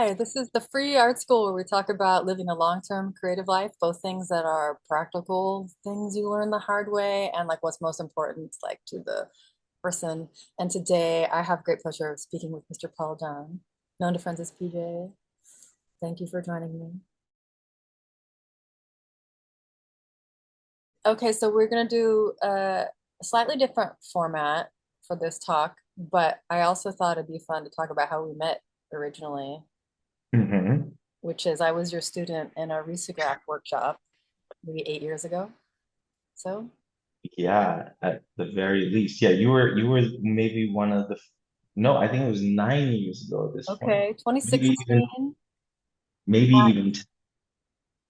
Hi, this is the free art school where we talk about living a long-term creative life, both things that are practical, things you learn the hard way, and like what's most important, like to the person. And today I have great pleasure of speaking with Mr. Paul Dunn, known to friends as PJ. Thank you for joining me. Okay, so we're gonna do a slightly different format for this talk, but I also thought it'd be fun to talk about how we met originally, Hmm. which is I was your student in a Risograph workshop maybe 8 years ago. So, Yeah, at the very least. Yeah, you were maybe one of the no, I think it was 9 years ago at this point. okay, Maybe even 2016 maybe even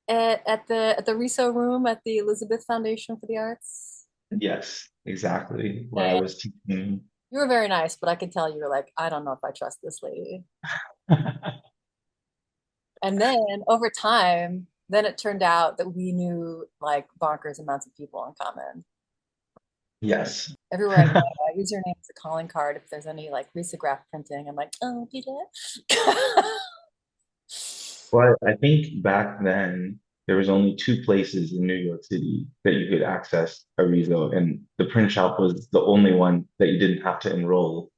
at the Riso room at the Elizabeth Foundation for the Arts. yes, exactly. Where I And was teaching. you were very nice, but I could tell you were like, I don't know if I trust this lady. And then over time, then it turned out that we knew like bonkers amounts of people in common. Yes. Everywhere I go, I use your name as a calling card if there's any like risograph printing. I'm like, oh, Peter. Well, I think back then there was only two places in New York City that you could access a Riso, and the print shop was the only one that you didn't have to enroll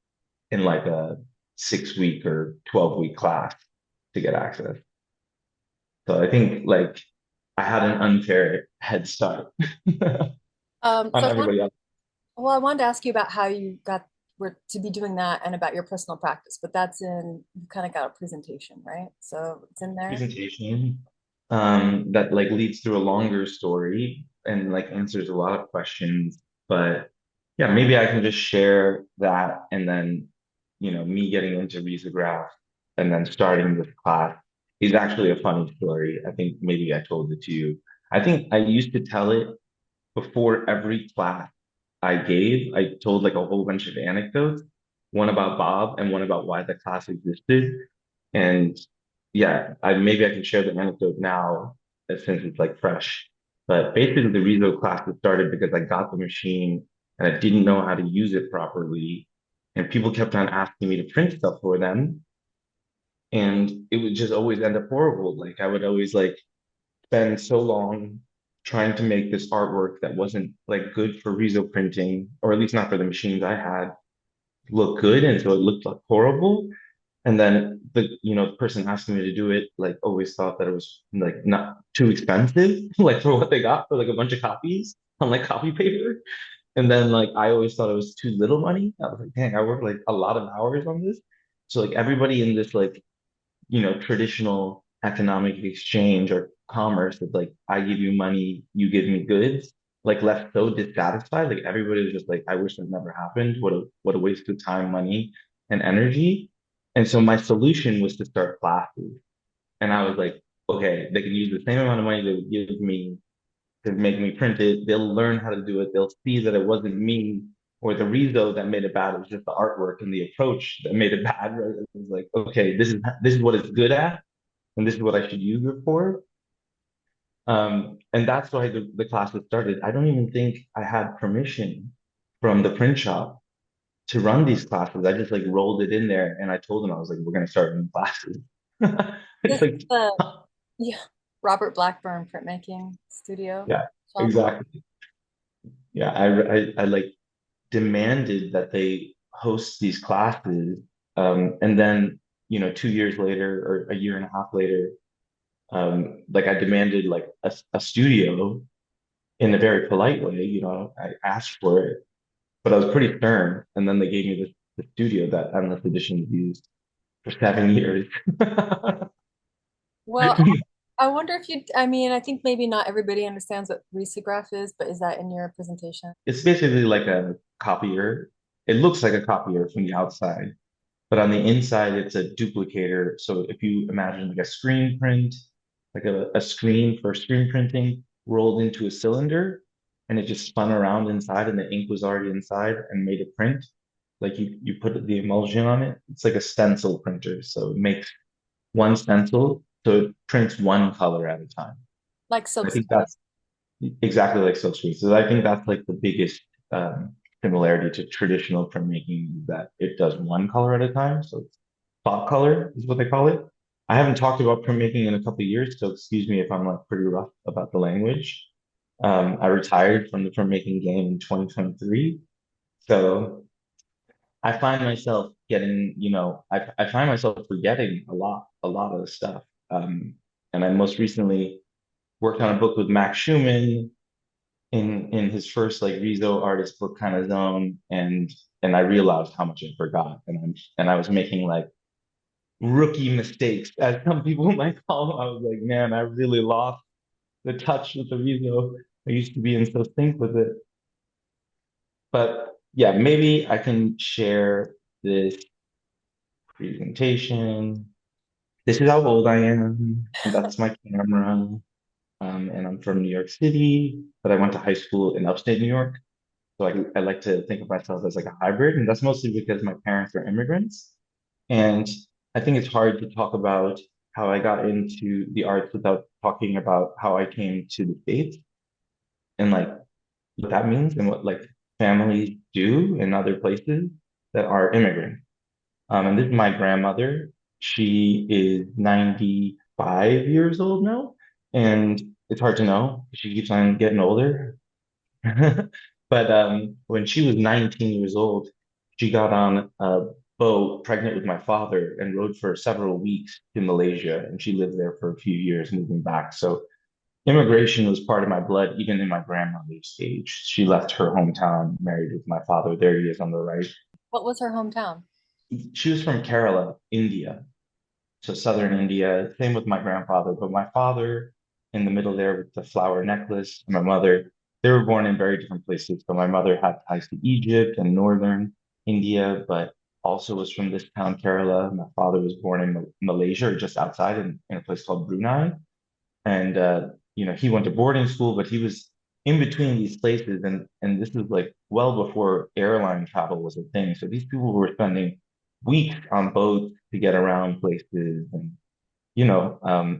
in like a 6 week or 12-week class to get access. So I think like I had an unfair head start on So I everybody else. Well, I wanted to ask you about how you got were to be doing that and about your personal practice, but that's in you kind of got a presentation, right? So it's in there. Presentation that like leads through a longer story and like answers a lot of questions. But yeah, maybe I can just share that and then, me getting into Risograph and then starting this class is actually a funny story. I think maybe I told it to you. I think I used to tell it before every class I gave. I told like a whole bunch of anecdotes, one about Bob and one about why the class existed. And yeah, maybe I can share the anecdote now since it's like fresh. But basically, the Rezo class was started because I got the machine and I didn't know how to use it properly. And people kept on asking me to print stuff for them. And it would just always end up horrible. Like I would always like spend so long trying to make this artwork that wasn't like good for Riso printing, or at least not for the machines I had, look good. And so it looked like horrible. And then the person asking me to do it, like always thought that it was like not too expensive, like for what they got for like a bunch of copies on like copy paper. And then like I always thought it was too little money. I was like, dang, I worked like a lot of hours on this. So like everybody in this like traditional economic exchange or commerce is like, I give you money, you give me goods, like left so dissatisfied. Like everybody was just like, I wish that never happened. What a waste of time, money, and energy. And so my solution was to start classes. And I was like, okay, they can use the same amount of money they would give me to make me print it. They'll learn how to do it. They'll see that it wasn't me or the reso that made it bad. It was just the artwork and the approach that made it bad. Right? It was like, okay, this is what it's good at and this is what I should use it for. And that's why the class was started. I don't even think I had permission from the print shop to run these classes. I just like rolled it in there and I told them, I was like, we're going to start new classes. It's This is like, the yeah, Robert Blackburn printmaking studio yeah, shop. exactly. Yeah, I like demanded that they host these classes. And then, 2 years later or a year and a half later, like I demanded like a studio in a very polite way. I asked for it, but I was pretty stern. And then they gave me the studio that Endless Editions used for 7 years. Well, I wonder if you, I mean, I think maybe not everybody understands what risograph is, but is that in your presentation? It's basically like a copier. It looks like a copier from the outside, but on the inside, it's a duplicator. So if you imagine like a screen print, like a screen for screen printing rolled into a cylinder, and it just spun around inside, and the ink was already inside and made a print. Like you put the emulsion on it. It's like a stencil printer. So it makes one stencil, so it prints one color at a time. Like I silk think screen. that's exactly like silkscreen. So I think that's like the biggest similarity to traditional printmaking is that it does one color at a time. So it's spot color is what they call it. I haven't talked about printmaking in a couple of years, so excuse me if I'm like pretty rough about the language. I retired from the printmaking game in 2023, so I find myself getting, I find myself forgetting a lot of the stuff. Um, and I most recently worked on a book with Max Schumann in his first like Riso artist book kind of zone, and I realized how much I forgot, and I was making like rookie mistakes, as some people might call them. I was like, man, I really lost the touch with the Riso. I used to be in so sync with it. But yeah, maybe I can share this presentation. This is how old I am. That's my camera. And I'm from New York City, but I went to high school in upstate New York. So I like to think of myself as like a hybrid, and that's mostly because my parents are immigrants. And I think it's hard to talk about how I got into the arts without talking about how I came to the States and like what that means and what like families do in other places that are immigrants. And this is my grandmother. She is 95 years old now, and it's hard to know. She keeps on getting older. But when she was 19 years old, she got on a boat pregnant with my father and rode for several weeks to Malaysia. And she lived there for a few years, moving back. So immigration was part of my blood, even in my grandmother's age. She left her hometown, married with my father. There he is on the right. What was her hometown? She was from Kerala, India. So southern India. Same with my grandfather, but my father in the middle there with the flower necklace, and my mother, they were born in very different places. So my mother had ties to Egypt and northern India, but also was from this town, Kerala. My father was born in Malaysia, or just outside in a place called Brunei. And he went to boarding school, but he was in between these places, and this was like well before airline travel was a thing. So these people were spending weeks on boats to get around places, and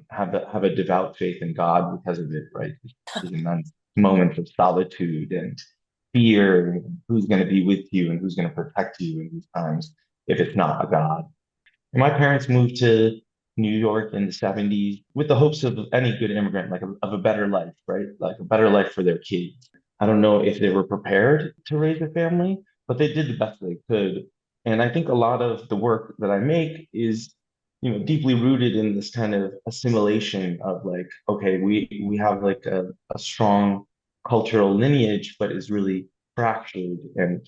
have a devout faith in God because of it, right? These immense moments of solitude and fear, and who's going to be with you and who's going to protect you in these times if it's not a God. And my parents moved to New York in the 70s with the hopes of any good immigrant, like of a better life, right? Like a better life for their kids. I don't know if they were prepared to raise a family, but they did the best they could. And I think a lot of the work that I make is, deeply rooted in this kind of assimilation of like, okay, we have like a strong cultural lineage, but is really fractured and,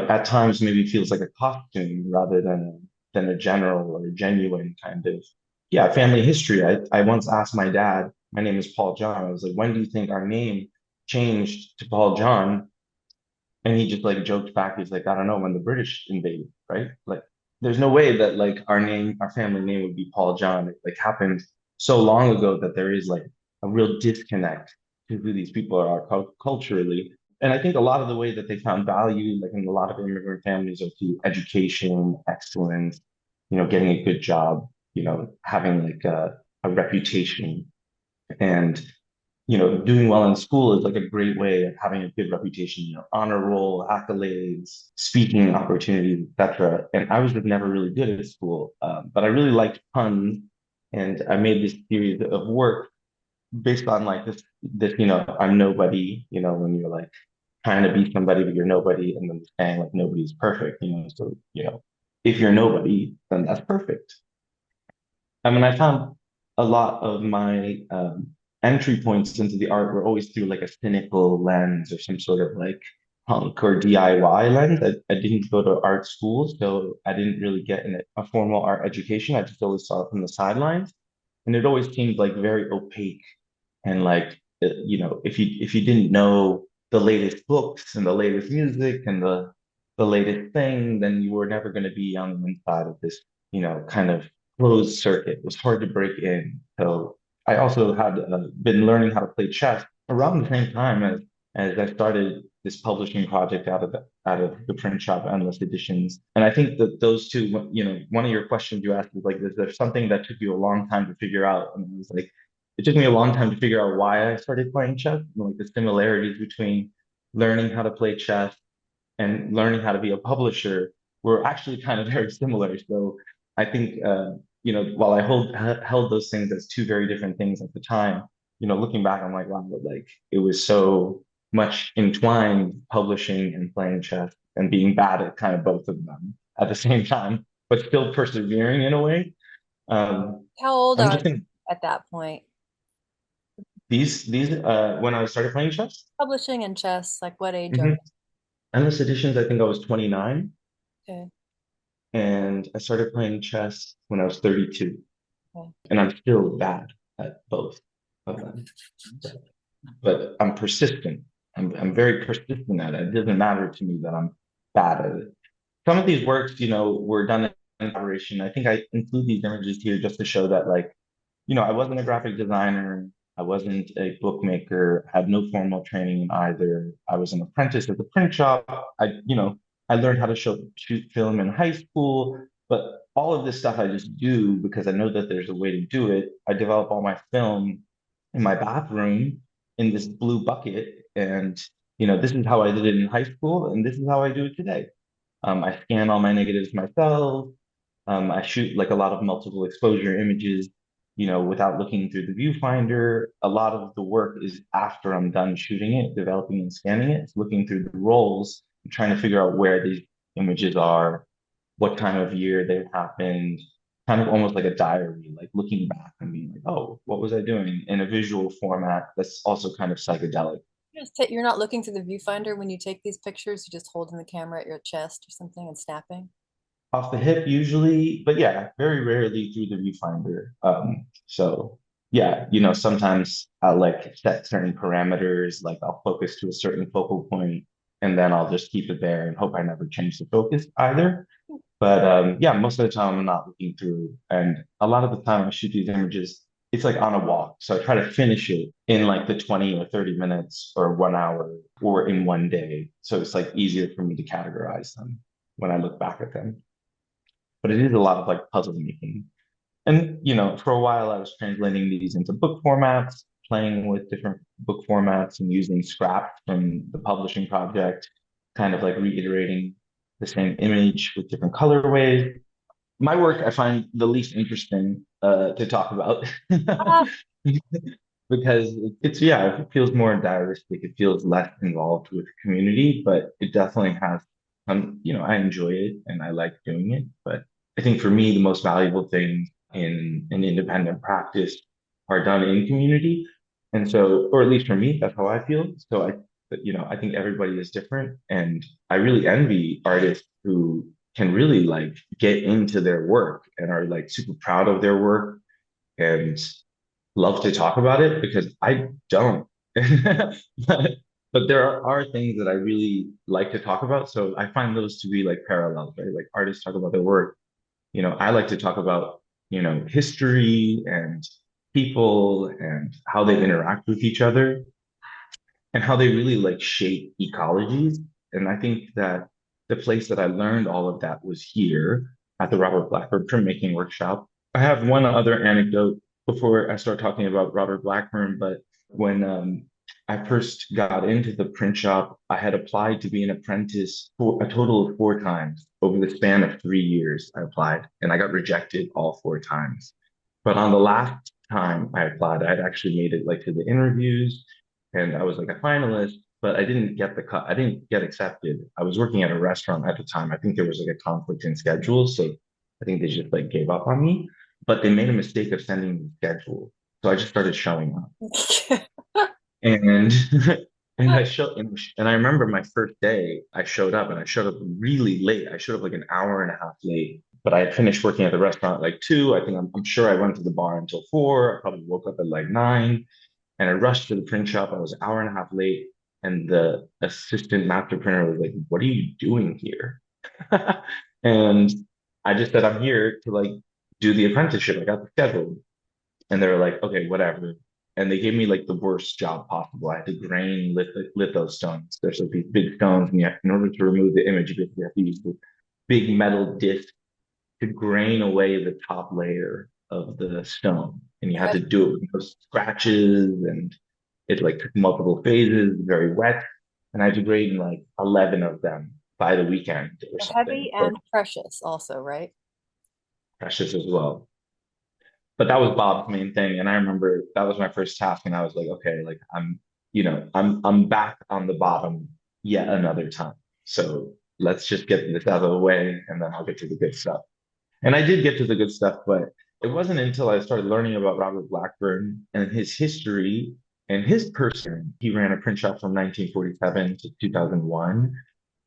at times maybe feels like a costume rather than a general or genuine kind of, yeah, family history. I once asked my dad, my name is Paul John. I was like, when do you think our name changed to Paul John? And he just like joked back. He's like, I don't know, when the British invaded, right? Like, there's no way that like our family name would be Paul John. It like happened so long ago that there is like a real disconnect to who these people are culturally. And I think a lot of the way that they found value, like in a lot of immigrant families, are through education, excellence, getting a good job, having like a reputation. And doing well in school is like a great way of having a good reputation, honor roll, accolades, speaking opportunities, etc. And I was just never really good at school, but I really liked puns, and I made this series of work based on like this, I'm nobody, when you're like trying to be somebody, but you're nobody, and then saying like nobody's perfect, so, if you're nobody, then that's perfect. I mean, I found a lot of my entry points into the art were always through like a cynical lens or some sort of like punk or DIY lens. I didn't go to art school, so I didn't really get a formal art education. I just always saw it from the sidelines, and it always seemed like very opaque and like if you didn't know the latest books and the latest music and the latest thing, then you were never going to be on the inside of this kind of closed circuit. It was hard to break in. So I also had been learning how to play chess around the same time as I started this publishing project out of the print shop Endless Editions. And I think that those two, one of your questions you asked was like, is there something that took you a long time to figure out? And it was like, it took me a long time to figure out why I started playing chess, and like the similarities between learning how to play chess and learning how to be a publisher were actually kind of very similar. So I think while held those things as two very different things at the time, looking back, I'm like, wow, like it was so much entwined, publishing and playing chess and being bad at kind of both of them at the same time, but still persevering in a way. Um, How old I'm are just you thinking at that point? these when I started playing chess, Publishing and chess, like what age are hmm endless editions, I think I was 29, you? Okay. and I started playing chess when I was 32, Okay. and I'm still bad at both of them. But I'm persistent. I'm very persistent at it. It doesn't matter to me that I'm bad at it. Some of these works, were done in collaboration. I think I include these images here just to show that, like, I wasn't a graphic designer. I wasn't a bookmaker. I had no formal training in either. I was an apprentice at the print shop. I learned how to shoot film in high school, but all of this stuff I just do because I know that there's a way to do it. I develop all my film in my bathroom in this blue bucket, and this is how I did it in high school, and this is how I do it today. I scan all my negatives myself. I shoot like a lot of multiple exposure images, without looking through the viewfinder. A lot of the work is after I'm done shooting it, developing and scanning it. It's looking through the rolls and trying to figure out where these images are, what time of year they happened, kind of almost like a diary, like looking back and being like, oh, what was I doing in a visual format that's also kind of psychedelic. You're not looking through the viewfinder when you take these pictures, you're just holding the camera at your chest or something and snapping. Off the hip usually, but yeah, very rarely through the viewfinder. So yeah, sometimes I'll like set certain parameters, like I'll focus to a certain focal point, and then I'll just keep it there and hope I never change the focus either. But yeah, most of the time I'm not looking through, and a lot of the time I shoot these images, it's like on a walk. So I try to finish it in like the 20 or 30 minutes or 1 hour or in one day. So it's like easier for me to categorize them when I look back at them. But it is a lot of like puzzle making. And, for a while I was translating these into book formats, playing with different book formats and using scraps from the publishing project, kind of like reiterating the same image with different colorways. My work I find the least interesting to talk about Ah, because yeah, it feels more diaristic. It feels less involved with the community, but it definitely has I enjoy it and I like doing it. But I think for me, the most valuable things in an independent practice are done in community. And so, or at least for me, that's how I feel. So I think everybody is different. And I really envy artists who can really like get into their work and are like super proud of their work and love to talk about it because I don't. But there are things that I really like to talk about. So I find those to be like parallels, right? Like artists talk about their work. I like to talk about, history and people and how they interact with each other and how they really like shape ecologies. And I think that the place that I learned all of that was here at the Robert Blackburn printmaking workshop. I have one other anecdote before I start talking about Robert Blackburn, but when I first got into the print shop, I had applied to be an apprentice for a total of 4 times over the span of 3 years. I applied and I got rejected all 4 times. But on the last time I applied, I had actually made it like to the interviews and I was like a finalist, but I didn't get the cut. I didn't get accepted. I was working at a restaurant at the time. I think there was like a conflict in schedule, so I think they just like gave up on me. But they made a mistake of sending me the schedule, so I just started showing up, and and I remember my first day. I showed up, and I showed up really late. I showed up like an hour and a half late. But I had finished working at the restaurant at like 2. I think I'm sure I went to the bar until 4. I probably woke up at like 9 and I rushed to the print shop. I was an hour and a half late, and the assistant master printer was like, "What are you doing here?" And I just said, "I'm here to like do the apprenticeship. I got the schedule." And they were like, "Okay, whatever." And they gave me like the worst job possible. I had to grain litho stones. There's like these big stones, and in order to remove the image, you have to use the big metal disc to grain away the top layer of the stone. And you had to do it with no scratches and it like took multiple phases, very wet. And I had to grade like 11 of them by the weekend or something. heavy But and precious also, right? precious as well. but that was Bob's main thing. And I remember that was my first task, and I was like, okay, like I'm back on the bottom yet another time. So let's just get this out of the way, and then I'll get to the good stuff. And I did get to the good stuff, but it wasn't until I started learning about Robert Blackburn and his history and his person. He ran a print shop from 1947 to 2001.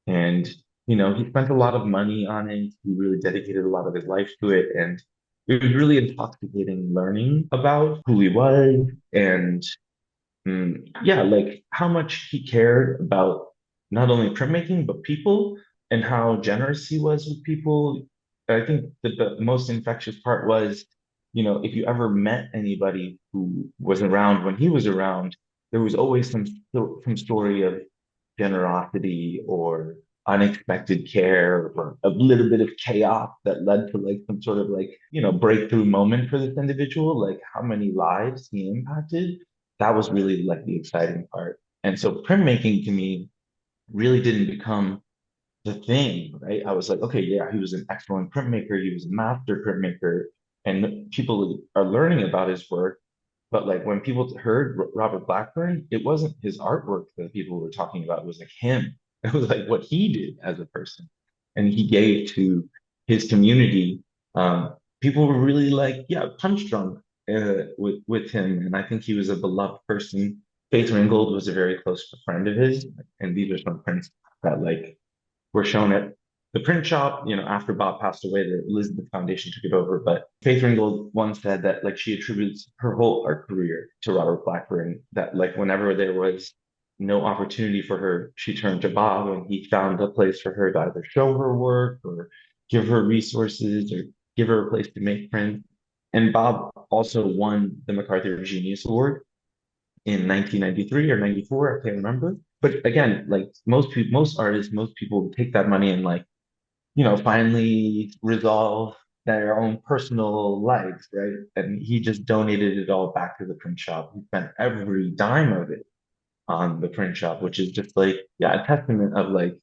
And, he spent a lot of money on it. He really dedicated a lot of his life to it. And it was really intoxicating learning about who he was and yeah, like how much he cared about not only printmaking, but people and how generous he was with people. I think the most infectious part was, if you ever met anybody who was around when he was around, there was always some story of generosity or unexpected care or a little bit of chaos that led to like some sort of like, breakthrough moment for this individual, like how many lives he impacted. That was really like the exciting part. And so printmaking to me really didn't become the thing, right? I was like, okay, yeah, he was an excellent printmaker, he was a master printmaker, and people are learning about his work. But like when people heard Robert Blackburn, it wasn't his artwork that people were talking about. It was like him. It was like what he did as a person, and he gave to his community. People were really like, yeah, punch drunk with him, and I think he was a beloved person. Faith Ringgold was a very close friend of his, and these are some prints that like were shown at the print shop, after Bob passed away, the Elizabeth Foundation took it over. But Faith Ringgold once said that like she attributes her whole art career to Robert Blackburn, that like whenever there was no opportunity for her, she turned to Bob and he found a place for her to either show her work or give her resources or give her a place to make prints. And Bob also won the MacArthur Genius Award in 1993 or 94, I can't remember. But again, like most people, most artists, most people take that money and like, finally resolve their own personal lives, right? And he just donated it all back to the print shop. He spent every dime of it on the print shop, which is just like, yeah, a testament of like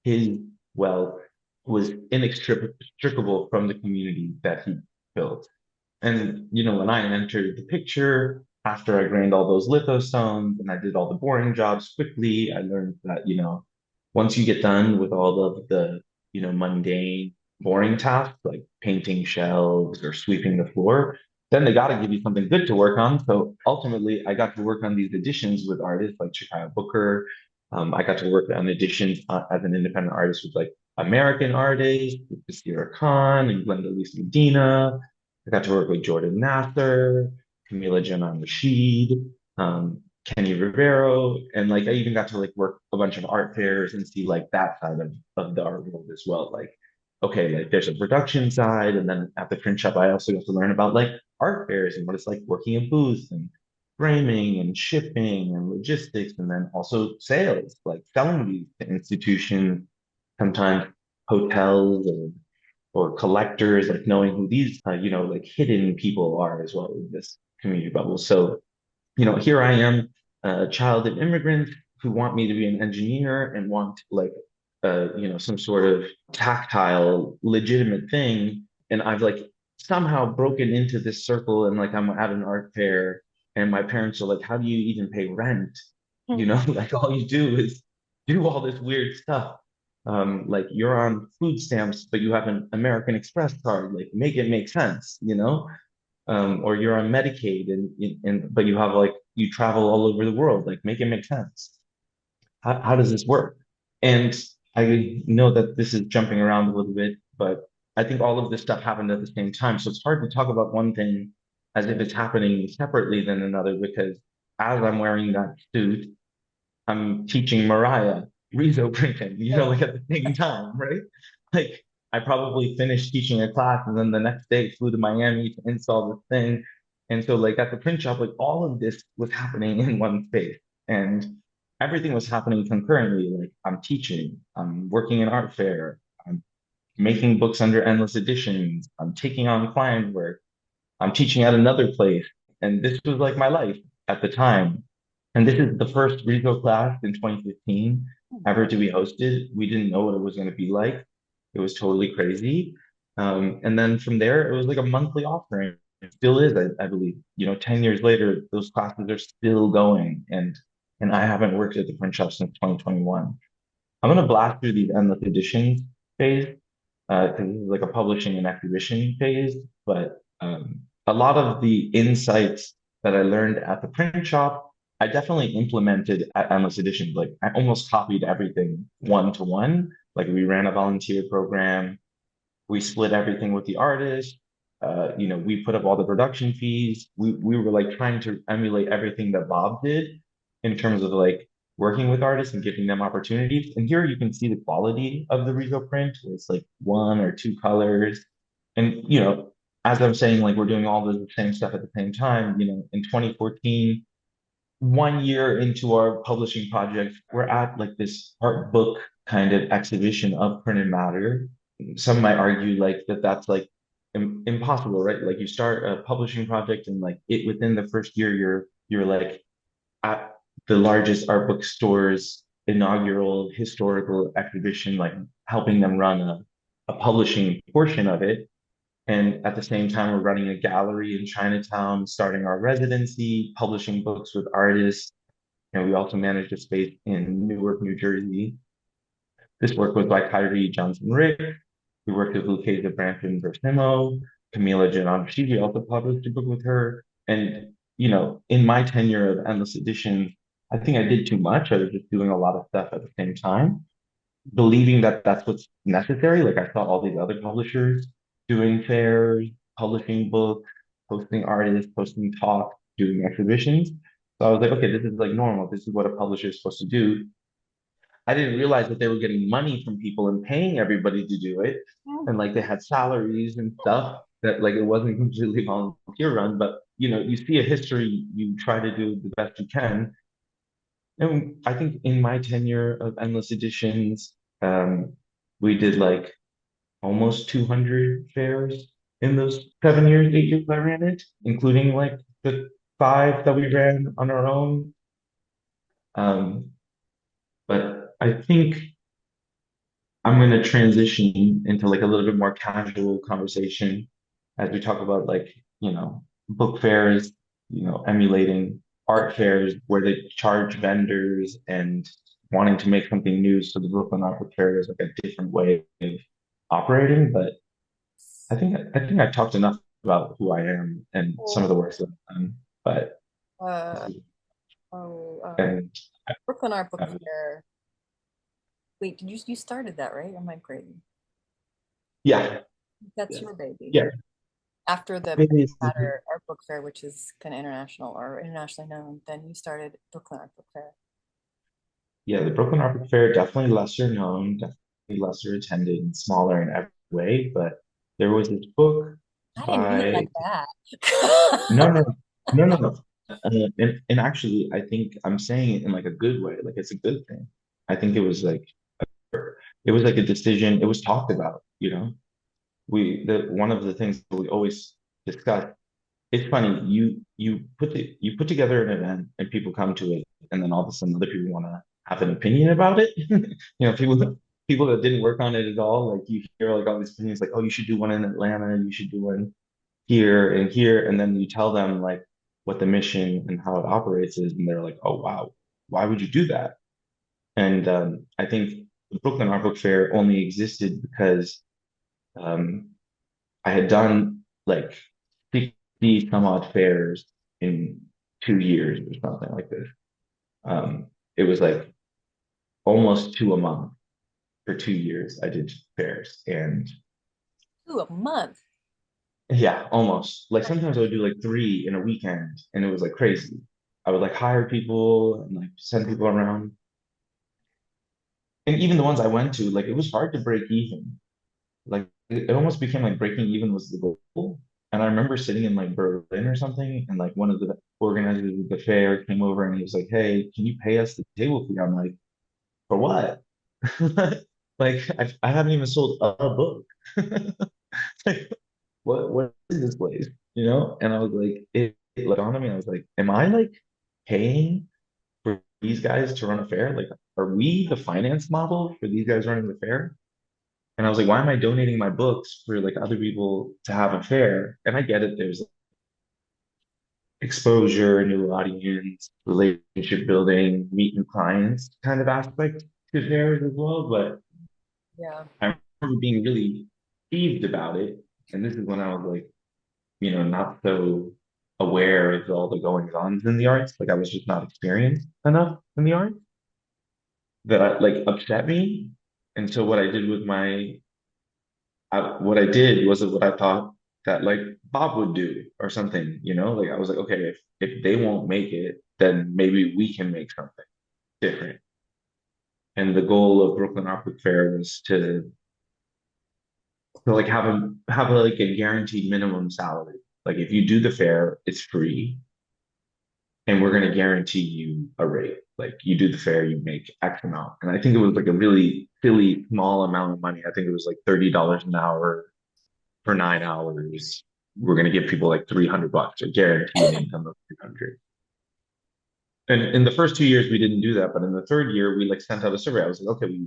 his wealth was inextricable from the community that he built. And, when I entered the picture, after I grained all those lithostones and I did all the boring jobs quickly, I learned that, once you get done with all of the, mundane, boring tasks like painting shelves or sweeping the floor, then they got to give you something good to work on. So ultimately, I got to work on these editions with artists like Chicago Booker. I got to work on editions as an independent artist with like American artists, with Basira Khan and Glenda Lee Medina. I got to work with Jordan Nasser, Camila Janan Rashid, Kenny Rivero, and like I even got to like work a bunch of art fairs and see like that side of the art world as well. Like, okay, like there's a production side, and then at the print shop, I also got to learn about like art fairs and what it's like working a booth and framing and shipping and logistics, and then also sales, like selling these to institutions, sometimes hotels or collectors, like knowing who these, like hidden people are as well in this community bubble. So, here I am, a child of immigrants who want me to be an engineer and want like, some sort of tactile, legitimate thing. And I've like somehow broken into this circle and like I'm at an art fair and my parents are like, how do you even pay rent? Like all you do is do all this weird stuff. Like you're on food stamps, but you have an American Express card. Like make it make sense. Or you're on Medicaid and but you have like you travel all over the world. Like make it make sense. How does this work? And I know that this is jumping around a little bit, but I think all of this stuff happened at the same time. So it's hard to talk about one thing as if it's happening separately than another because as I'm wearing that suit, I'm teaching Mariah Riso printing, Yeah. like at the same time, right? Like I probably finished teaching a class and then the next day flew to Miami to install this thing. And so like at the print shop, like all of this was happening in one space and everything was happening concurrently. Like I'm teaching, I'm working in art fair, I'm making books under endless editions, I'm taking on client work, I'm teaching at another place. And this was like my life at the time. And this is the first Riso class in 2015 ever to be hosted. We didn't know what it was going to be like. It was totally crazy. And then from there, it was like a monthly offering. It still is, I believe. 10 years later, those classes are still going, and I haven't worked at the print shop since 2021. I'm gonna blast through these endless editions phase, because this is like a publishing and exhibition phase. But a lot of the insights that I learned at the print shop, I definitely implemented at endless editions. Like I almost copied everything one to one. Like we ran a volunteer program, we split everything with the artist. We put up all the production fees. We were like trying to emulate everything that Bob did in terms of like working with artists and giving them opportunities. And here you can see the quality of the Riso print. It's like one or two colors. And as I'm saying, like we're doing all the same stuff at the same time. In 2014, 1 year into our publishing project, we're at like this art book kind of exhibition of printed matter. Some might argue like that's like impossible, right? Like you start a publishing project and like it within the first year, you're like at the largest art bookstore's inaugural historical exhibition, like helping them run a publishing portion of it. And at the same time, we're running a gallery in Chinatown, starting our residency, publishing books with artists. And we also managed a space in Newark, New Jersey. This work was by Kyrie Johnson Rick. We worked with Lucchese Branson Versimo. Camila Giannonchigi also published a book with her. And, in my tenure of Endless Edition, I think I did too much. I was just doing a lot of stuff at the same time, believing that that's what's necessary. Like I saw all these other publishers doing fairs, publishing books, hosting artists, hosting talks, doing exhibitions. So I was like, okay, this is like normal. This is what a publisher is supposed to do. I didn't realize that they were getting money from people and paying everybody to do it. And like they had salaries and stuff that like it wasn't completely volunteer run, but you see a history, you try to do the best you can. And I think in my tenure of Endless Editions, we did like almost 200 fairs in those 7 years, 8 years I ran it, including like the five that we ran on our own. Um, but I think I'm going to transition into like a little bit more casual conversation as we talk about like, book fairs, emulating art fairs where they charge vendors and wanting to make something new. So the Brooklyn Art Book Fair is like a different way of operating. But I think I've talked enough about who I am and some of the Cool. works that I've done. But Uh, oh, and Brooklyn Art Book uh, Fair. Wait, did you started that, right? Am I crazy? yeah, That's yeah, your baby. yeah. After the Maybe it's Matter Art Book Fair, which is kind of international or internationally known, then you started Brooklyn Art Book Fair. Yeah, the Brooklyn Art Book Fair, definitely lesser known, definitely lesser attended and smaller in every way. But there was this book I didn't mean it like by, that. no, no, no, no, no. And actually, I think I'm saying it in like a good way. Like it's a good thing. I think it was like a decision. It was talked about, one of the things that we always discuss. It's funny, you put together an event and people come to it, and then all of a sudden other people want to have an opinion about it. People that didn't work on it at all, like you hear like all these opinions, like, oh, you should do one in Atlanta, you should do one here, and then you tell them like what the mission and how it operates is, and they're like, oh wow, why would you do that? And I think the Brooklyn Art Book Fair only existed because um, I had done like 60 some odd fairs in 2 years or something like this. It was like almost two a month for 2 years. I did fairs, and Ooh, a month. yeah, almost. Like sometimes I would do like three in a weekend, and it was like crazy. I would like hire people and like send people around. And even the ones I went to, like it was hard to break even. Like it almost became like breaking even was the goal. And I remember sitting in like Berlin or something, and like one of the organizers of the fair came over and he was like, "Hey, can you pay us the table fee?" I'm like, "For what?" Like I haven't even sold a book. Like, what is this place? And I was like, it like dawned on me. I was like, am I like paying for these guys to run a fair? Like, are we the finance model for these guys running the fair? And I was like, why am I donating my books for like other people to have a fair? And I get it. There's exposure, new audience, relationship building, meet new clients kind of aspect to theirs as well. But Yeah. I remember being really peeved about it. And this is when I was like, not so aware of all the goings ons in the arts. Like I was just not experienced enough in the arts that like upset me. And so what I did was what I thought that like Bob would do or something, like I was like, okay, if they won't make it, then maybe we can make something different. And the goal of Brooklyn Art Book Fair was to like have like a guaranteed minimum salary. Like if you do the fair, it's free, and we're going to guarantee you a rate. Like you do the fair, you make X amount. And I think it was like a really silly small amount of money. I think it was like $30 an hour for 9 hours. We're going to give people like $300, a guaranteed income of 300. And in the first 2 years, we didn't do that. But in the third year, we like sent out a survey. I was like, okay,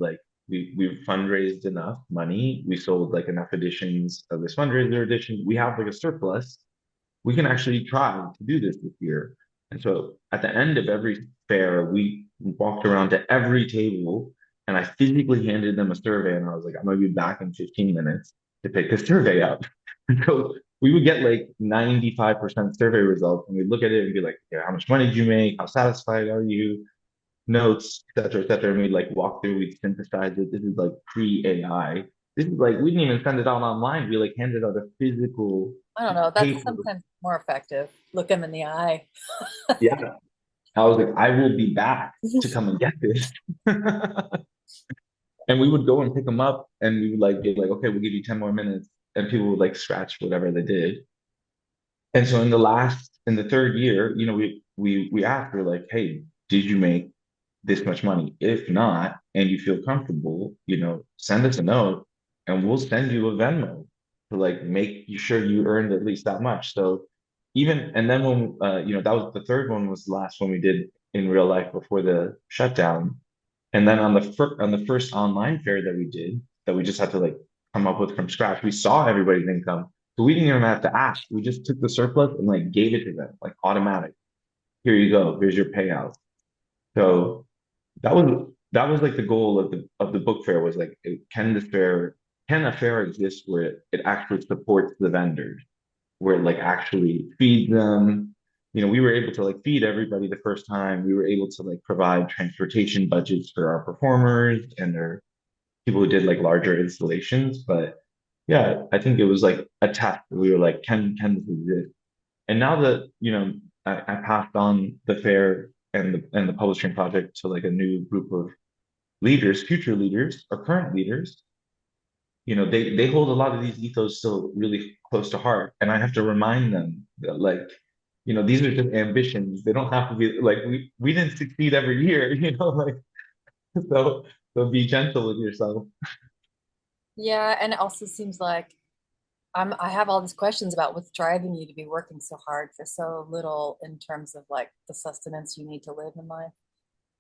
we've fundraised enough money. We sold like enough editions of this fundraiser edition. We have like a surplus. We can actually try to do this year. And so at the end of every fair, we walked around to every table and I physically handed them a survey and I was like, I'm gonna be back in 15 minutes to pick the survey up. And so we would get like 95% survey results and we'd look at it and be like, yeah, how much money did you make? How satisfied are you? Notes, et cetera, et cetera. And we'd like walk through, we'd synthesize it. This is like pre-AI. This is like we didn't even send it out online. We like handed out a physical I don't know. That's paper. sometimes more effective. Look them in the eye. Yeah. I was like, I will be back to come and get this. And we would go and pick them up and we would like be like, okay, we'll give you 10 more minutes. And people would like scratch whatever they did. And so in the third year, we asked, we're like, hey, did you make this much money? If not, and you feel comfortable, send us a note and we'll send you a Venmo to like make you sure you earned at least that much. So and then when, that was the third one was the last one we did in real life before the shutdown. And then on the first online fair that we did, that we just had to like come up with from scratch, we saw everybody's income. So we didn't even have to ask. We just took the surplus and like gave it to them, like automatic. Here you go. Here's your payout. So that was like the goal of the book fair was like, can a fair exist where it actually supports the vendors, where it like actually feeds them. We were able to like feed everybody the first time. We were able to like provide transportation budgets for our performers and their people who did like larger installations. But yeah, I think it was like a test. We were like, can this exist? And now that, I passed on the fair and the publishing project to like a new group of leaders, future leaders or current leaders, they hold a lot of these ethos still really close to heart. And I have to remind them that like, these are just ambitions. They don't have to be like we didn't succeed every year, like so be gentle with yourself. Yeah, and it also seems like I have all these questions about what's driving you to be working so hard for so little in terms of like the sustenance you need to live in life.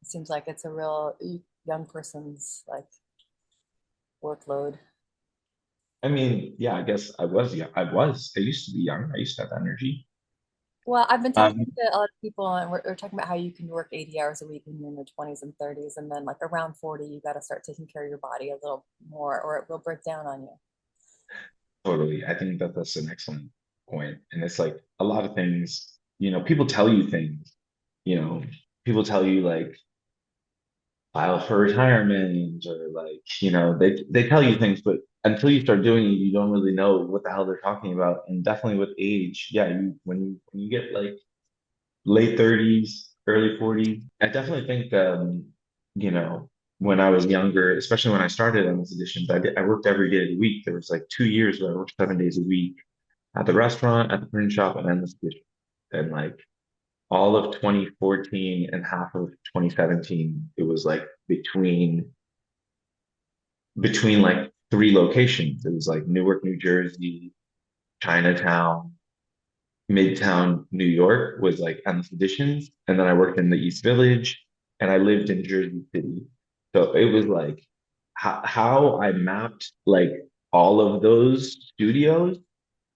It seems like it's a real young person's like workload. I mean, yeah, I guess I was, yeah, I used to be young. I used to have energy. Well, I've been talking Um, to a lot of people, and we're talking about how you can work 80 hours a week when you're in your 20s and 30s, and then like around 40, you got to start taking care of your body a little more, or it will break down on you. Totally. I think that that's an excellent point. And it's like a lot of things, people tell you things, you know, people tell you like file for retirement or like, they tell you things, but until you start doing it, you don't really know what the hell they're talking about. And definitely with age, yeah, when you get like late 30s, early 40s, I definitely think you know, when I was younger, especially when I started on these editions, I worked every day of the week. There was like 2 years where I worked 7 days a week at the restaurant, at the print shop, and then the studio. And like all of 2014 and half of 2017, it was like between like three locations. It was like Newark, New Jersey, Chinatown, Midtown, New York was like on the editions, and then I worked in the East Village, and I lived in Jersey City. So it was like how I mapped like all of those studios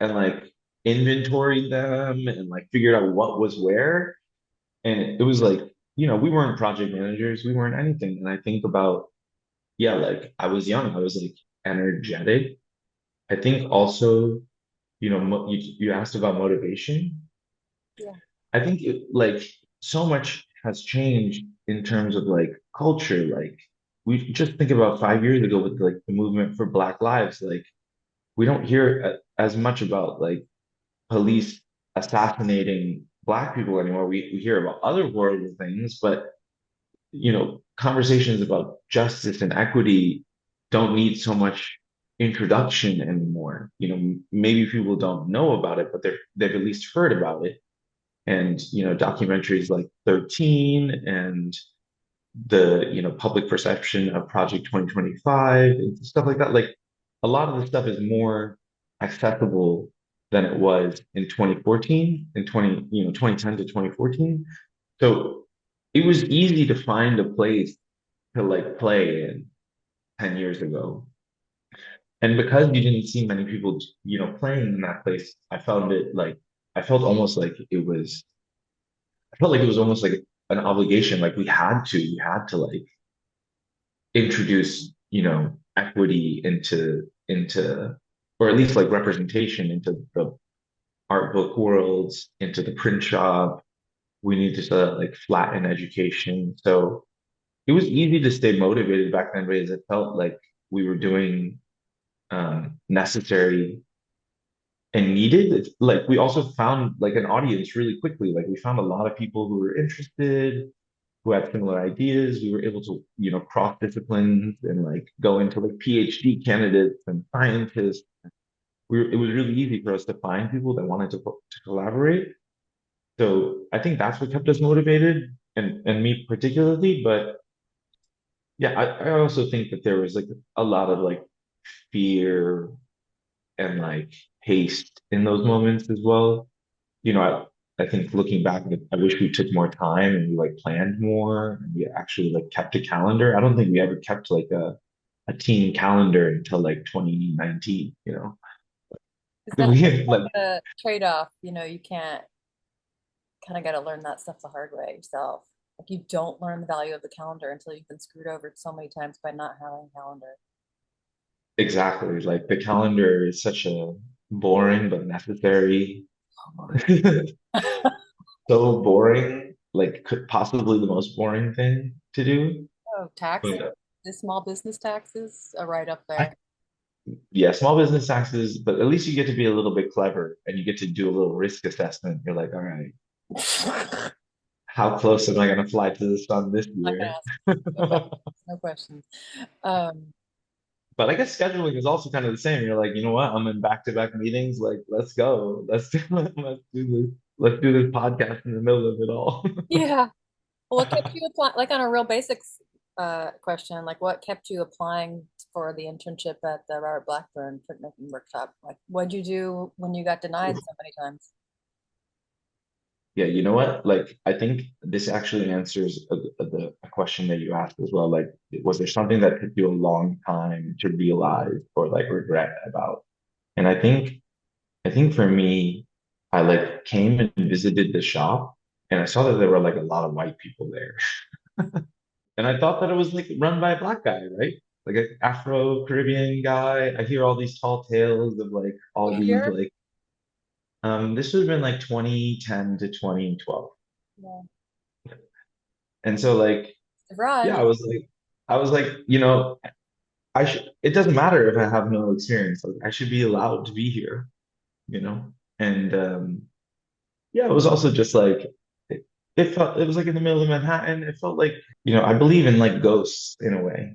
and like inventoried them and like figured out what was where. And it was like, we weren't project managers, we weren't anything. And I think about, yeah, like I was young, I was like energetic. I think also, you asked about motivation. Yeah. I think like so much has changed in terms of like culture. Like we just think about 5 years ago with like the movement for Black Lives. Like we don't hear as much about like police assassinating Black people anymore. We hear about other horrible things, but conversations about justice and equity don't need so much introduction anymore. Maybe people don't know about it, but they've at least heard about it. And documentaries like 13 and the public perception of Project 2025 and stuff like that. Like a lot of the stuff is more accessible than it was in 2014 and 2010 to 2014. So it was easy to find a place to like play in 10 years ago. And because you didn't see many people, playing in that place, I felt almost like I felt like it was almost like an obligation. Like we had to like introduce, equity or at least like representation into the art book worlds, into the print shop. We need to like flatten education. So it was easy to stay motivated back then because it felt like we were doing necessary and needed. Like we also found like an audience really quickly. Like we found a lot of people who were interested, who had similar ideas. We were able to, cross disciplines and like go into like PhD candidates and scientists. It was really easy for us to find people that wanted to collaborate. So I think that's what kept us motivated and me particularly. But yeah, I also think that there was like a lot of like fear and like haste in those moments as well. I think looking back, I wish we took more time and we like planned more and we actually like kept a calendar. I don't think we ever kept like a team calendar until like 2019, It's We definitely had like a trade-off. You can't kind of got to learn that stuff the hard way yourself. Like you don't learn the value of the calendar until you've been screwed over so many times by not having a calendar. exactly like the calendar is such a boring but necessary, Oh, boring. so boring, like could possibly the most boring thing to do. Oh, taxes, But the small business taxes are right up I there. yeah, small business taxes, but at least you get to be a little bit clever and you get to do a little risk assessment. You're like, all right, I'm how close am I going to fly to the sun this not gonna year? ask no questions. No questions. Um, But I guess scheduling is also kind of the same. You're like, you know what? I'm in back-to-back meetings. Like, let's go. Let's do this. Let's do this podcast in the middle of it all. yeah. Well, what kept you applying? Like on a real basics question, like what kept you applying for the internship at the Robert Blackburn printmaking workshop? Like, what'd you do when you got denied so many times? Yeah, you know what? Like, I think this actually answers a question that you asked as well. Like, was there something that took you a long time to realize or like regret about? And I think for me, I like came and visited the shop and I saw that there were like a lot of white people there. And I thought that it was like run by a black guy, right? Like an Afro-Caribbean guy. I hear all these tall tales of like all What these year? like this would have been like 2010 to 2012. Yeah. And so like Surprise. yeah, I was like, I should it doesn't matter if I have no experience. Like I should be allowed to be here, you know? And yeah, it was also just like it was like in the middle of Manhattan. It felt like, I believe in like ghosts in a way.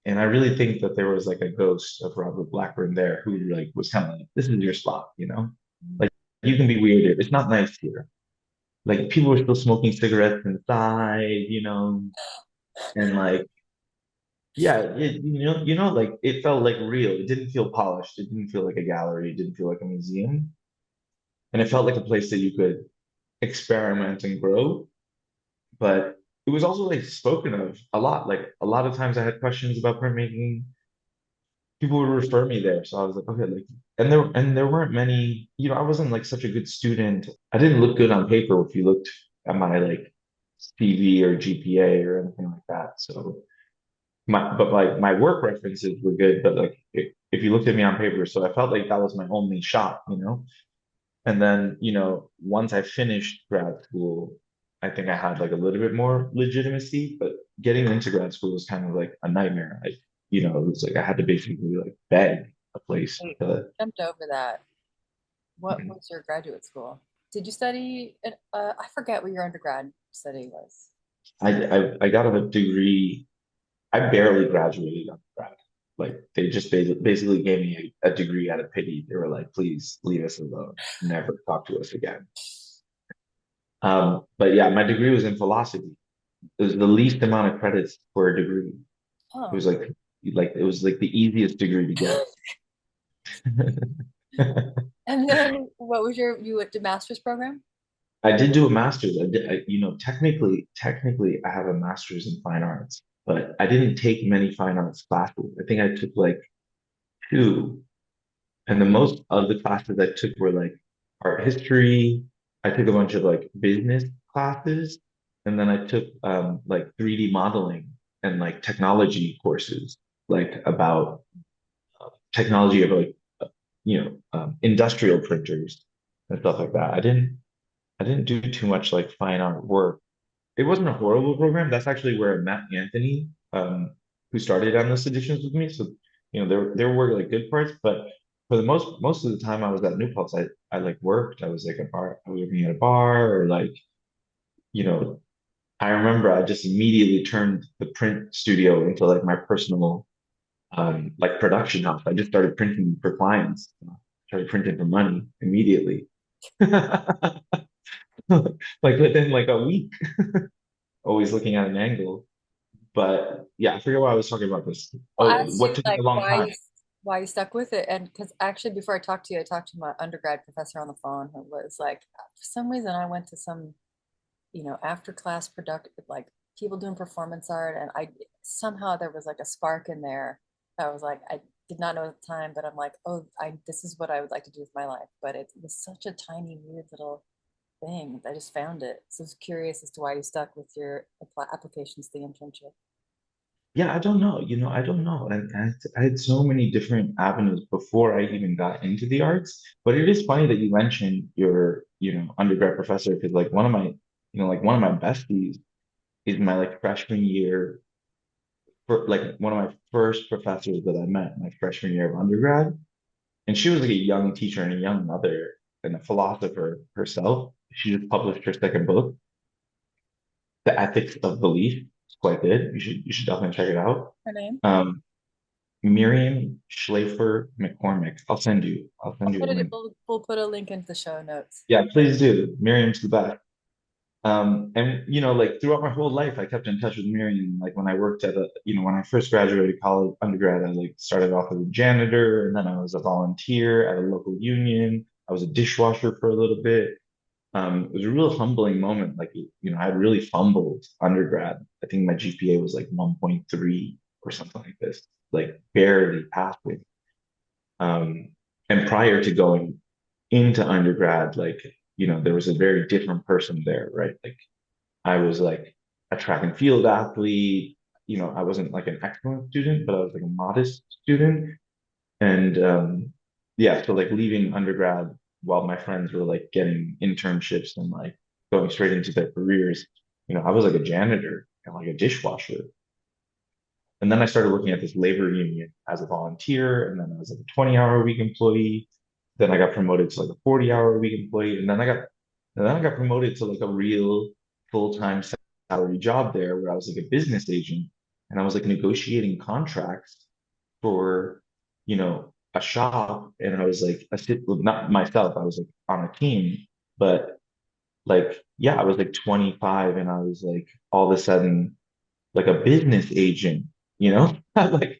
And I really think that there was like a ghost of Robert Blackburn there who like was kind of like, this is your spot, Like you can be weird. It's not nice here. Like people were still smoking cigarettes inside, and like yeah, like it felt like real. It didn't feel polished. It didn't feel like a gallery. It didn't feel like a museum. And it felt like a place that you could experiment and grow. But it was also like spoken of a lot. Like a lot of times I had questions about printmaking people would refer me there. So I was like, okay, like, and there weren't many, I wasn't like such a good student. I didn't look good on paper if you looked at my like CV or GPA or anything like that. So but like my work references were good, but like if you looked at me on paper, so I felt like that was my only shot. And then, once I finished grad school, I think I had like a little bit more legitimacy, but getting into grad school was kind of like a nightmare. It was like I had to basically like beg a place Wait, to. jumped over that. What was your graduate school? Did you study I forget what your undergrad study was. I got a degree. I barely graduated undergrad. Like they just basically gave me a degree out of pity. They were like, please leave us alone. Never talk to us again. But yeah, my degree was in philosophy. It was the least amount of credits for a degree. It Oh. was like it was like the easiest degree to get. And then what was you went to master's program? I did do a master's. Technically, I have a master's in fine arts, but I didn't take many fine arts classes. I think I took like two, and the most of the classes I took were like art history. I took a bunch of like business classes, and then I took like 3D modeling and like technology courses, like about technology of like industrial printers and stuff like that. I didn't do too much like fine art work. It wasn't a horrible program. That's actually where I met Anthony, who started on this editions with me. So, there were like good parts, but for the most of the time I was at New Paltz, I like worked. I was like I was working at a bar or like, you know, I remember I just immediately turned the print studio into like my personal like production house. I just started printing for clients, started printing for money immediately. Like within like a week, always looking at an angle. But yeah, I forget why I was talking about this. Well, I Oh, asked you what took me like a long time? why you stuck with it, and because actually before I talked to you, I talked to my undergrad professor on the phone who was like, for some reason I went to some after class productive like people doing performance art, and I somehow there was like a spark in there. I was like, I did not know at the time, but I'm like, oh, I this is what I would like to do with my life. But it was such a tiny, weird little thing. I just found it. So I was curious as to why you stuck with your applications to the internship. Yeah, I don't know. I don't know. And I had so many different avenues before I even got into the arts. But it is funny that you mentioned your, undergrad professor because like one of my besties is my like freshman year for like one of my first professors that I met my freshman year of undergrad. And she was like a young teacher and a young mother and a philosopher herself. She just published her second book, The Ethics of Belief. It's quite good. You should definitely check it out. Her name? Um, Miriam Schleifer McCormick. I'll I'll send you put a it. link. We'll put a link into the show notes. Yeah, please do. Miriam's the best. And like throughout my whole life, I kept in touch with Miriam. Like when I worked when I first graduated college, undergrad, I like started off as a janitor, and then I was a volunteer at a local union. I was a dishwasher for a little bit. It was a real humbling moment. Like, I had really fumbled undergrad. I think my GPA was like 1.3 or something like this, like barely passing. Um, and prior to going into undergrad, like, there was a very different person there, right? Like I was like a track and field athlete. I wasn't like an excellent student, but I was like a modest student. And yeah, so like leaving undergrad while my friends were like getting internships and like going straight into their careers, I was like a janitor and like a dishwasher. And then I started working at this labor union as a volunteer, and then I was like a 20-hour a week employee. Then I got promoted to like a 40-hour a week employee, and then I got promoted to like a real full-time salary job there where I was like a business agent and I was like negotiating contracts for, a shop, and I was like well, not myself, I was like on a team, but like yeah, I was like 25 and I was like all of a sudden like a business agent, like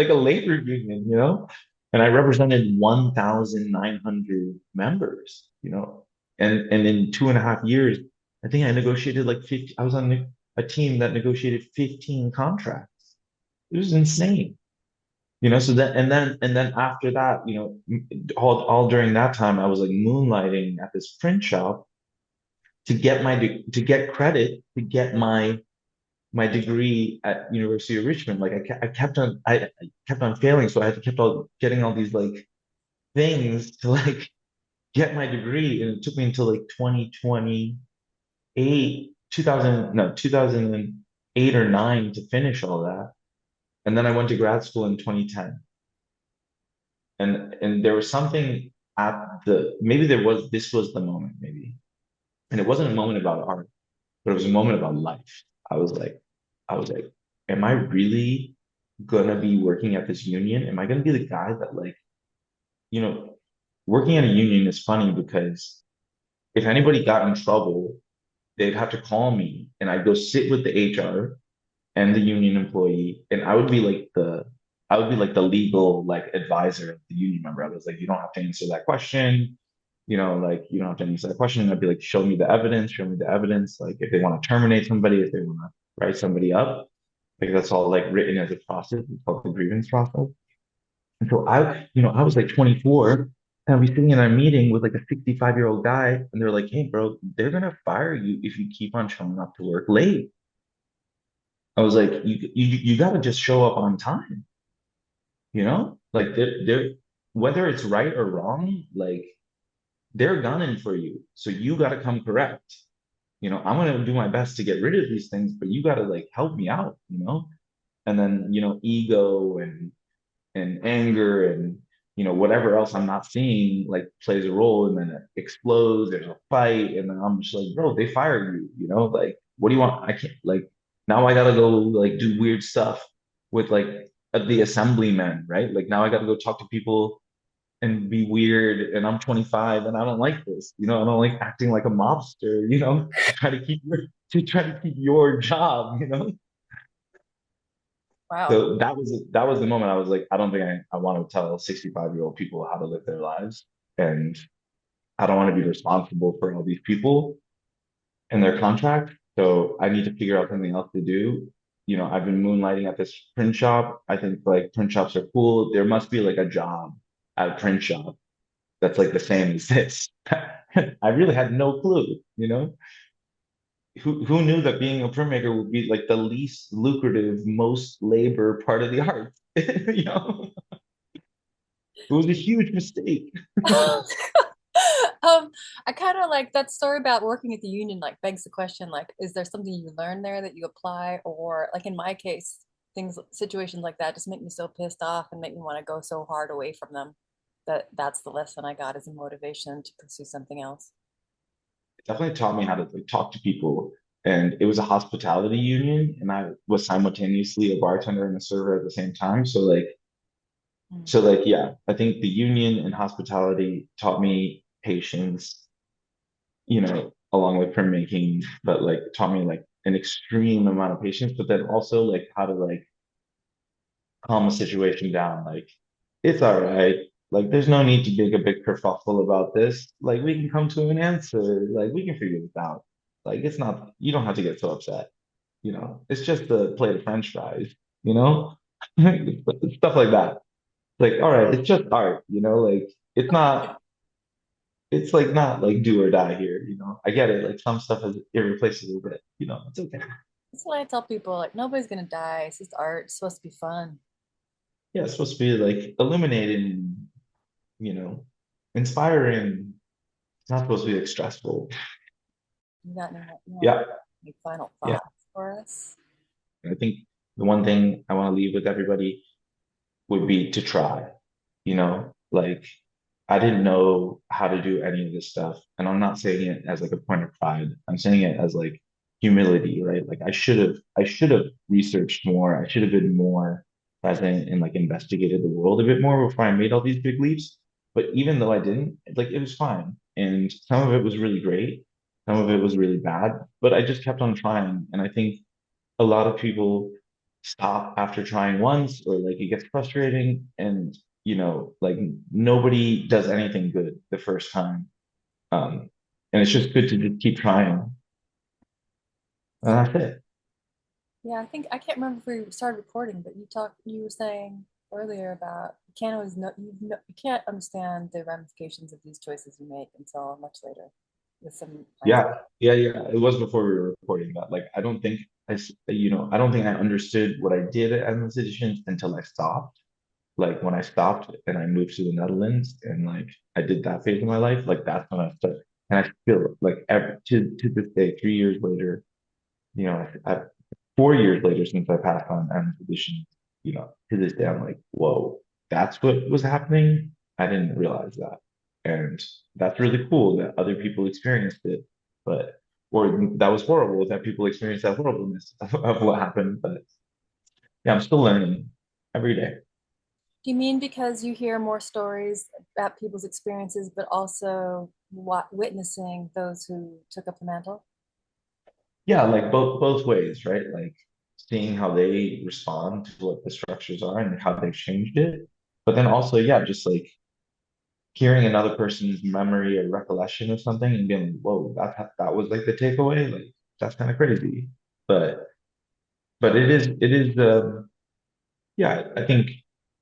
a labor union, and I represented 1,900 members, and in 2.5 years, I think I negotiated like 50, I was on a team that negotiated 15 contracts. It was insane. So then after that, all during that time, I was like moonlighting at this print shop to get credit to get my degree at University of Richmond. Like I kept on failing, so I had to kept on getting all these like things to like get my degree, and it took me until like 2028, 2000, no, 2008 or 9 to finish all that. And then I went to grad school in 2010. And there was something at the maybe there was this was the moment maybe. And it wasn't a moment about art, but it was a moment about life. I was like, I was like, am I really gonna be working at this union? Am I gonna be the guy that like, you know, working at a union is funny because if anybody got in trouble, they'd have to call me and I'd go sit with the HR and the union employee, and I would be like the legal like advisor of the union member. I was like, you don't have to answer that question. Like you don't have to answer that question. And I'd be like, show me the evidence. Like if they want to terminate somebody, if they want to write somebody up, like that's all like written as a process. It's called the grievance process. And so I was like 24 and I'd be sitting in a meeting with like a 65-year-old guy, and they're like, hey, bro, they're gonna fire you if you keep on showing up to work late. I was like, you got to just show up on time, Like they're whether it's right or wrong, like they're gunning for you. So you got to come correct. I'm gonna do my best to get rid of these things, but you got to like help me out. And then, ego and anger and whatever else I'm not seeing like plays a role, and then it explodes, there's a fight, and then I'm just like, bro, they fired you, like what do you want? I can't like now I gotta go like do weird stuff with like the assemblymen, right? Like now I gotta go talk to people and be weird, and I'm 25 and I don't like this, I don't like acting like a mobster, to try to keep your job. Wow. So that was the moment I was like, I don't think I want to tell 65-year-old people how to live their lives. And I don't want to be responsible for all these people and their contract. So I need to figure out something else to do. I've been moonlighting at this print shop. I think like print shops are cool. There must be like a job at a print shop that's like the same as this. I really had no clue. Who knew that being a printmaker would be like the least lucrative, most labor part of the art? you know, it was a huge mistake. I kind of like that story about working at the union, like begs the question, like, is there something you learn there that you apply? Or like in my case, situations like that just make me so pissed off and make me want to go so hard away from them that that's the lesson I got as a motivation to pursue something else. It definitely taught me how to like talk to people. And it was a hospitality union, and I was simultaneously a bartender and a server at the same time. Mm. Yeah, I think the union and hospitality taught me patience, along with printmaking, but like taught me like an extreme amount of patience, but then also like how to like calm a situation down. Like, it's all right. Like, there's no need to make a big kerfuffle about this. Like, we can come to an answer. Like, we can figure this out. Like, it's not, you don't have to get so upset. It's just a plate of French fries, you know? Stuff like that. Like, all right, it's just art, like, it's like not like do or die here. I get it. Like, some stuff is irreplaceable, but, it's okay. That's why I tell people, like, nobody's gonna die. It's just art. It's supposed to be fun. Yeah, it's supposed to be like illuminating, you know, inspiring. It's not supposed to be like stressful. You got any more Yeah, like, final yeah. thoughts for us? I think the one thing I want to leave with everybody would be to try, like I didn't know how to do any of this stuff. And I'm not saying it as like a point of pride. I'm saying it as like humility, right? Like I should have researched more. I should have been more present and like investigated the world a bit more before I made all these big leaps. But even though I didn't, like it was fine. And some of it was really great. Some of it was really bad, but I just kept on trying. And I think a lot of people stop after trying once, or like it gets frustrating, and like nobody does anything good the first time. um and it's just good to just keep trying, and that's it. Yeah, I think I can't remember if we started recording, but you were saying. earlier about you can't always know you can't understand the ramifications of these choices you make until much later with some hindsight. Yeah. It was before we were recording that. Like, I don't think I don't think I understood what I did as a musician until I stopped. Like when I stopped and I moved to the Netherlands and like I did that phase of my life, like that's when I started. And I feel like to this day, 3 years later, you know, 4 years later since I passed on as a musician, to this day, I'm like, whoa, that's what was happening. I didn't realize that. And that's really cool that other people experienced it, but, or that was horrible that people experienced that horribleness of what happened. But yeah, I'm still learning every day. Do you mean because you hear more stories about people's experiences, but also witnessing those who took up the mantle? Yeah, like both ways, right? Like seeing how they respond to what the structures are and how they've changed it. But then also, yeah, just like hearing another person's memory or recollection of something and being like, whoa, that was like the takeaway. Like that's kind of crazy. But it is yeah, I think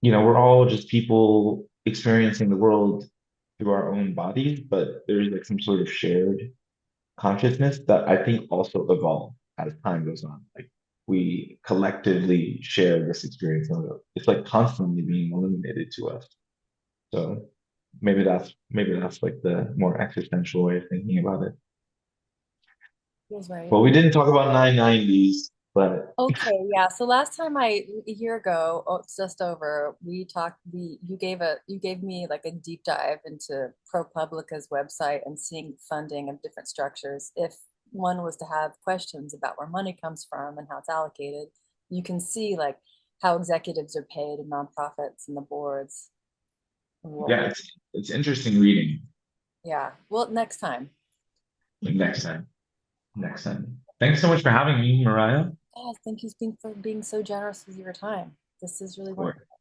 we're all just people experiencing the world through our own bodies, but there's like some sort of shared consciousness that I think also evolved as time goes on. Like we collectively share this experience and it's like constantly being illuminated to us. So maybe that's like the more existential way of thinking about it. Feels right. Well, we didn't talk about 990s, but Okay, yeah. So last time a year ago, oh, it's just over, we talked, you gave me like a deep dive into ProPublica's website and seeing funding of different structures. If one was to have questions about where money comes from and how it's allocated, you can see like how executives are paid and nonprofits and the boards. yeah, it's interesting reading. Yeah. Well, next time. Like next time. Next time. Thanks so much for having me, Mariah. Yeah, thank you for being so generous with your time. This is really Of course. wonderful.